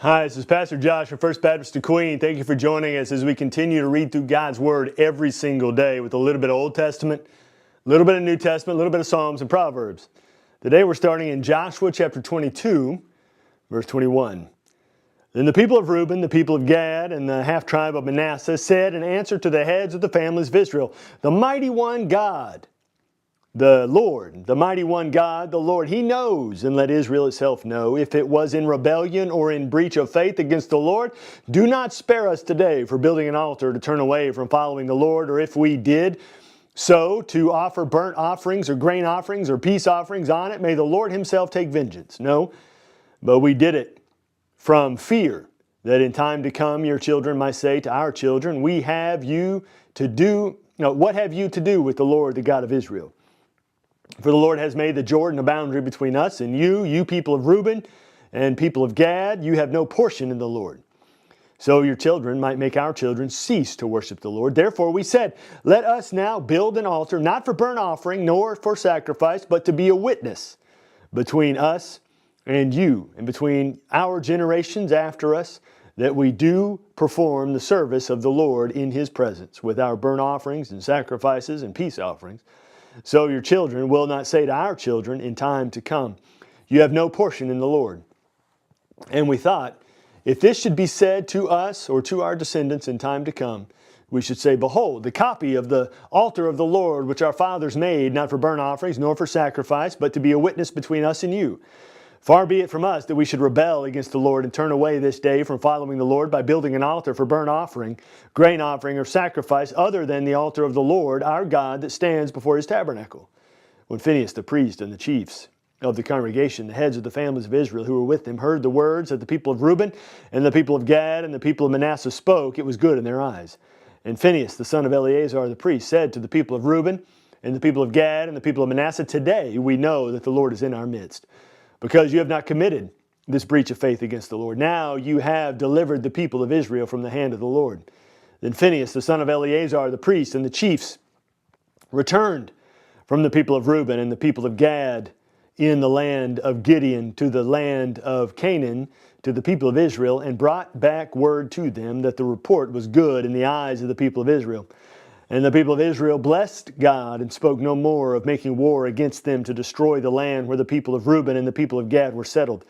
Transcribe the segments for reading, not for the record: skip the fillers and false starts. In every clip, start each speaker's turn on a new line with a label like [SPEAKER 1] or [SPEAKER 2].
[SPEAKER 1] Hi, this is Pastor Josh from First Baptist of Queen. Thank you for joining us as we continue to read through God's Word every single day with a little bit of Old Testament, a little bit of New Testament, a little bit of Psalms and Proverbs. Today we're starting in Joshua chapter 22, verse 21. Then the people of Reuben, the people of Gad, and the half-tribe of Manasseh said in answer to the heads of the families of Israel, "The mighty one God, the Lord, the mighty one God, the Lord, He knows, and let Israel itself know. If it was in rebellion or in breach of faith against the Lord, do not spare us today for building an altar to turn away from following the Lord, or if we did so, to offer burnt offerings or grain offerings or peace offerings on it, may the Lord Himself take vengeance. No, but we did it from fear, that in time to come your children might say to our children, what have you to do with the Lord, the God of Israel? For the Lord has made the Jordan a boundary between us and you people of Reuben and people of Gad. You have no portion in the Lord. So your children might make our children cease to worship the Lord. Therefore we said, let us now build an altar, not for burnt offering, nor for sacrifice, but to be a witness between us and you, and between our generations after us, that we do perform the service of the Lord in His presence, with our burnt offerings and sacrifices and peace offerings. So your children will not say to our children in time to come, you have no portion in the Lord. And we thought, if this should be said to us or to our descendants in time to come, we should say, behold, the copy of the altar of the Lord, which our fathers made, not for burnt offerings, nor for sacrifice, but to be a witness between us and you. Far be it from us that we should rebel against the Lord and turn away this day from following the Lord by building an altar for burnt offering, grain offering, or sacrifice other than the altar of the Lord, our God, that stands before His tabernacle. When Phinehas the priest and the chiefs of the congregation, the heads of the families of Israel who were with him, heard the words that the people of Reuben and the people of Gad and the people of Manasseh spoke, it was good in their eyes. And Phinehas, the son of Eleazar the priest, said to the people of Reuben and the people of Gad and the people of Manasseh, today we know that the Lord is in our midst, because you have not committed this breach of faith against the Lord. Now you have delivered the people of Israel from the hand of the Lord. Then Phinehas, the son of Eleazar the priest, and the chiefs returned from the people of Reuben and the people of Gad in the land of Gideon to the land of Canaan to the people of Israel, and brought back word to them that the report was good in the eyes of the people of Israel. And the people of Israel blessed God and spoke no more of making war against them to destroy the land where the people of Reuben and the people of Gad were settled.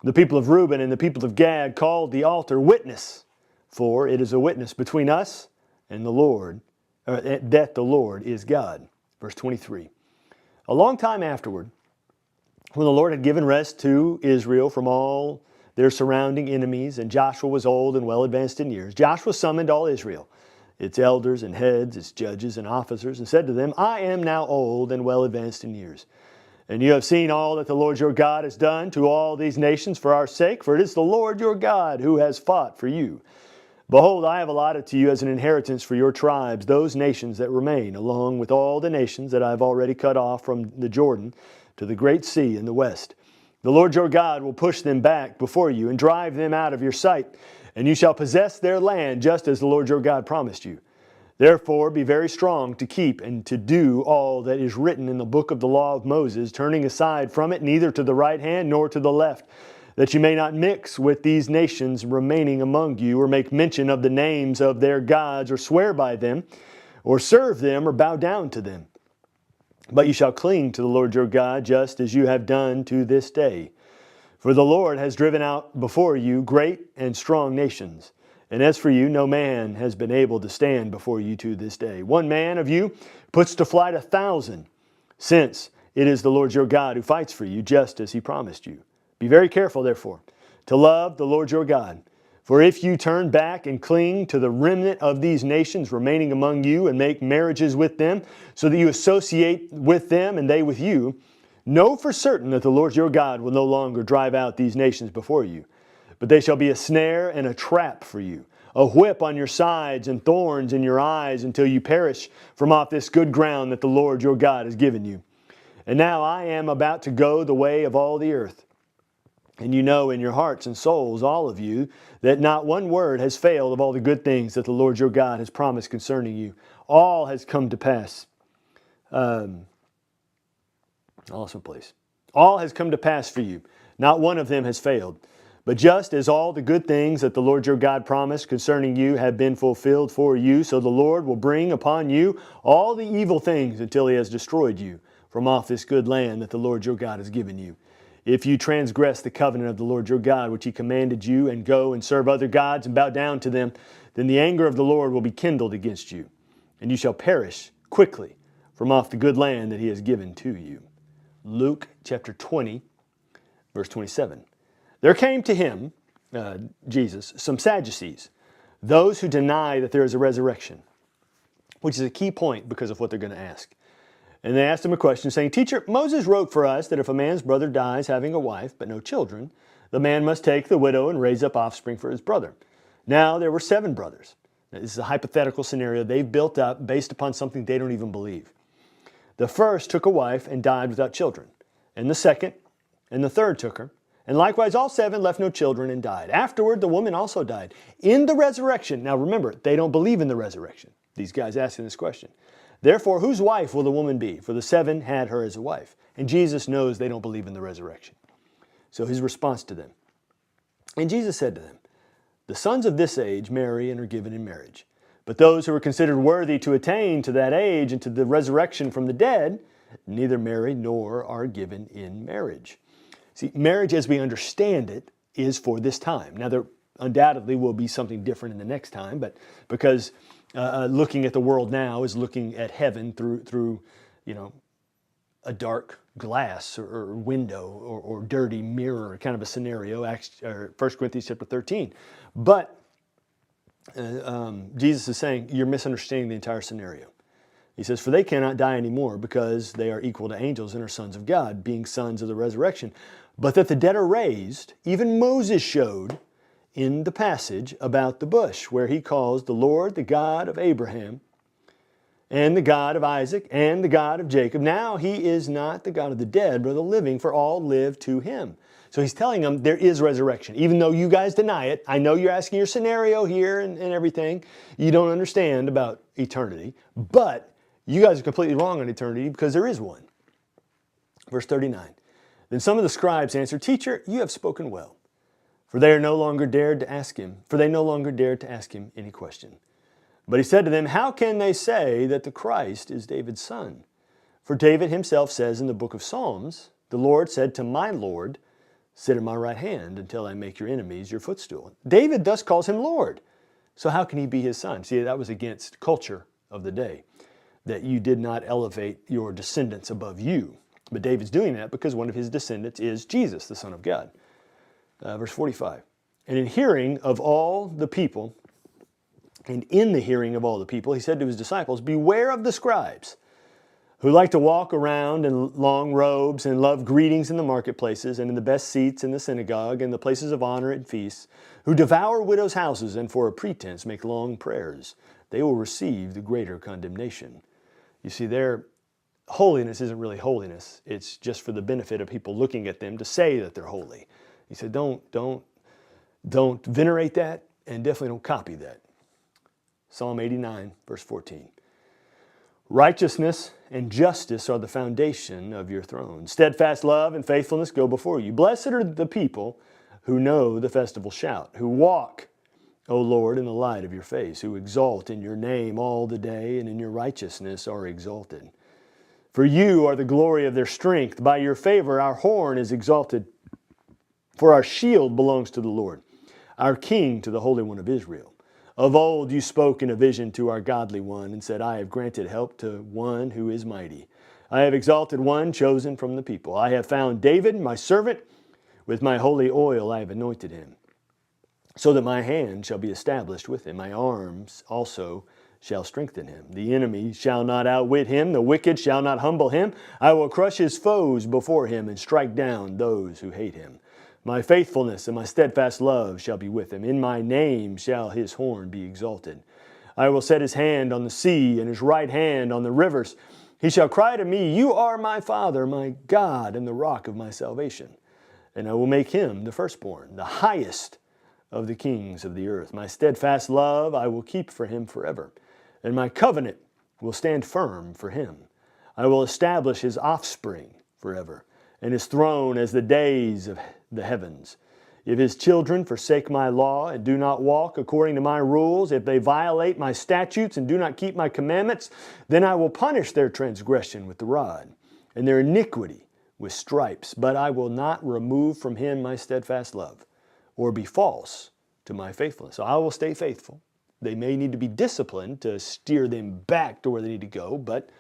[SPEAKER 1] The people of Reuben and the people of Gad called the altar Witness, for it is a witness between us and the Lord, that the Lord is God. Verse 23. A long time afterward, when the Lord had given rest to Israel from all their surrounding enemies, and Joshua was old and well advanced in years, Joshua summoned all Israel, its elders and heads, its judges and officers, and said to them, I am now old and well advanced in years. And you have seen all that the Lord your God has done to all these nations for our sake, for it is the Lord your God who has fought for you. Behold, I have allotted to you as an inheritance for your tribes those nations that remain, along with all the nations that I have already cut off from the Jordan to the great sea in the west. The Lord your God will push them back before you and drive them out of your sight, and you shall possess their land just as the Lord your God promised you. Therefore be very strong to keep and to do all that is written in the book of the law of Moses, turning aside from it neither to the right hand nor to the left, that you may not mix with these nations remaining among you, or make mention of the names of their gods, or swear by them, or serve them, or bow down to them. But you shall cling to the Lord your God, just as you have done to this day. For the Lord has driven out before you great and strong nations. And as for you, no man has been able to stand before you to this day. One man of you puts to flight 1,000, since it is the Lord your God who fights for you, just as He promised you. Be very careful, therefore, to love the Lord your God. For if you turn back and cling to the remnant of these nations remaining among you, and make marriages with them, so that you associate with them and they with you, know for certain that the Lord your God will no longer drive out these nations before you, but they shall be a snare and a trap for you, a whip on your sides and thorns in your eyes, until you perish from off this good ground that the Lord your God has given you. And now I am about to go the way of all the earth. And you know in your hearts and souls, all of you, that not one word has failed of all the good things that the Lord your God has promised concerning you. All has come to pass. I lost my place. All has come to pass for you. Not one of them has failed. But just as all the good things that the Lord your God promised concerning you have been fulfilled for you, so the Lord will bring upon you all the evil things until he has destroyed you from off this good land that the Lord your God has given you. If you transgress the covenant of the Lord your God, which he commanded you, and go and serve other gods and bow down to them, then the anger of the Lord will be kindled against you, and you shall perish quickly from off the good land that he has given to you. Luke chapter 20, verse 27. There came to him, Jesus, some Sadducees, those who deny that there is a resurrection, which is a key point because of what they're going to ask. And they asked him a question saying, Teacher, Moses wrote for us that if a man's brother dies having a wife but no children, the man must take the widow and raise up offspring for his brother. Now there were 7 brothers. Now, this is a hypothetical scenario they've built up based upon something they don't even believe. The first took a wife and died without children, and the second and the third took her. And likewise, all 7 left no children and died. Afterward, the woman also died. In the resurrection, now remember, they don't believe in the resurrection. These guys asking this question. Therefore, whose wife will the woman be? For the 7 had her as a wife. And Jesus knows they don't believe in the resurrection. So his response to them. And Jesus said to them, the sons of this age marry and are given in marriage. But those who are considered worthy to attain to that age and to the resurrection from the dead, neither marry nor are given in marriage. See, marriage as we understand it is for this time. Now, there undoubtedly will be something different in the next time, but because looking at the world now is looking at heaven through a dark glass or window or dirty mirror kind of a scenario, 1 Corinthians chapter 13. But Jesus is saying you're misunderstanding the entire scenario. He says, for they cannot die anymore because they are equal to angels and are sons of God, being sons of the resurrection. But that the dead are raised, even Moses showed in the passage about the bush, where he calls the Lord the God of Abraham and the God of Isaac and the God of Jacob. Now he is not the God of the dead, but of the living, for all live to him. So he's telling them there is resurrection, even though you guys deny it. I know you're asking your scenario here and everything. You don't understand about eternity, but you guys are completely wrong on eternity because there is one. Verse 39. Then some of the scribes answered, Teacher, you have spoken well. For they no longer dared to ask him any question. But he said to them, how can they say that the Christ is David's son? For David himself says in the book of Psalms, the Lord said to my Lord, sit at my right hand until I make your enemies your footstool. David thus calls him Lord. So how can he be his son? See, that was against culture of the day, that you did not elevate your descendants above you. But David's doing that because one of his descendants is Jesus, the Son of God. Verse 45. And in hearing of all the people, and in the hearing of all the people, he said to his disciples, beware of the scribes, who like to walk around in long robes and love greetings in the marketplaces and in the best seats in the synagogue and the places of honor at feasts, who devour widows' houses and for a pretense make long prayers. They will receive the greater condemnation. You see, their holiness isn't really holiness. It's just for the benefit of people looking at them to say that they're holy. He said, don't venerate that, and definitely don't copy that. Psalm 89, verse 14. Righteousness and justice are the foundation of your throne. Steadfast love and faithfulness go before you. Blessed are the people who know the festival shout, who walk, O Lord, in the light of your face, who exalt in your name all the day, and in your righteousness are exalted. For you are the glory of their strength. By your favor our horn is exalted. For our shield belongs to the Lord, our King to the Holy One of Israel. Of old you spoke in a vision to our godly one and said, I have granted help to one who is mighty. I have exalted one chosen from the people. I have found David, my servant. With my holy oil I have anointed him, so that my hand shall be established with him. My arms also shall strengthen him. The enemy shall not outwit him. The wicked shall not humble him. I will crush his foes before him and strike down those who hate him. My faithfulness and my steadfast love shall be with him. In my name shall his horn be exalted. I will set his hand on the sea and his right hand on the rivers. He shall cry to me, you are my Father, my God, and the rock of my salvation. And I will make him the firstborn, the highest of the kings of the earth. My steadfast love I will keep for him forever, and my covenant will stand firm for him. I will establish his offspring forever, and his throne as the days of the heavens. If his children forsake my law and do not walk according to my rules, if they violate my statutes and do not keep my commandments, then I will punish their transgression with the rod and their iniquity with stripes. But I will not remove from him my steadfast love or be false to my faithfulness. So I will stay faithful. They may need to be disciplined to steer them back to where they need to go, but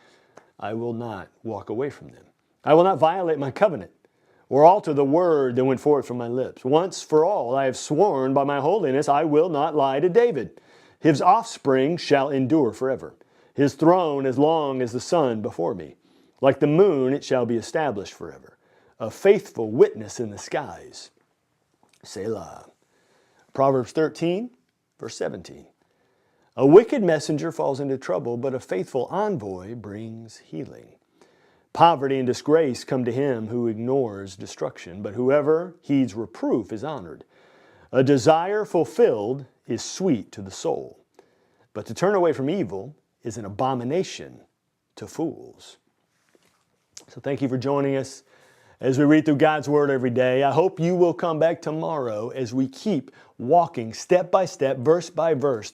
[SPEAKER 1] I will not walk away from them. I will not violate my covenant or alter the word that went forth from my lips. Once for all I have sworn by my holiness, I will not lie to David. His offspring shall endure forever. His throne as long as the sun before me. Like the moon it shall be established forever. A faithful witness in the skies. Selah. Proverbs 13, verse 17. A wicked messenger falls into trouble, but a faithful envoy brings healing. Poverty and disgrace come to him who ignores destruction, but whoever heeds reproof is honored. A desire fulfilled is sweet to the soul, but to turn away from evil is an abomination to fools. So thank you for joining us as we read through God's Word every day. I hope you will come back tomorrow as we keep walking step by step, verse by verse,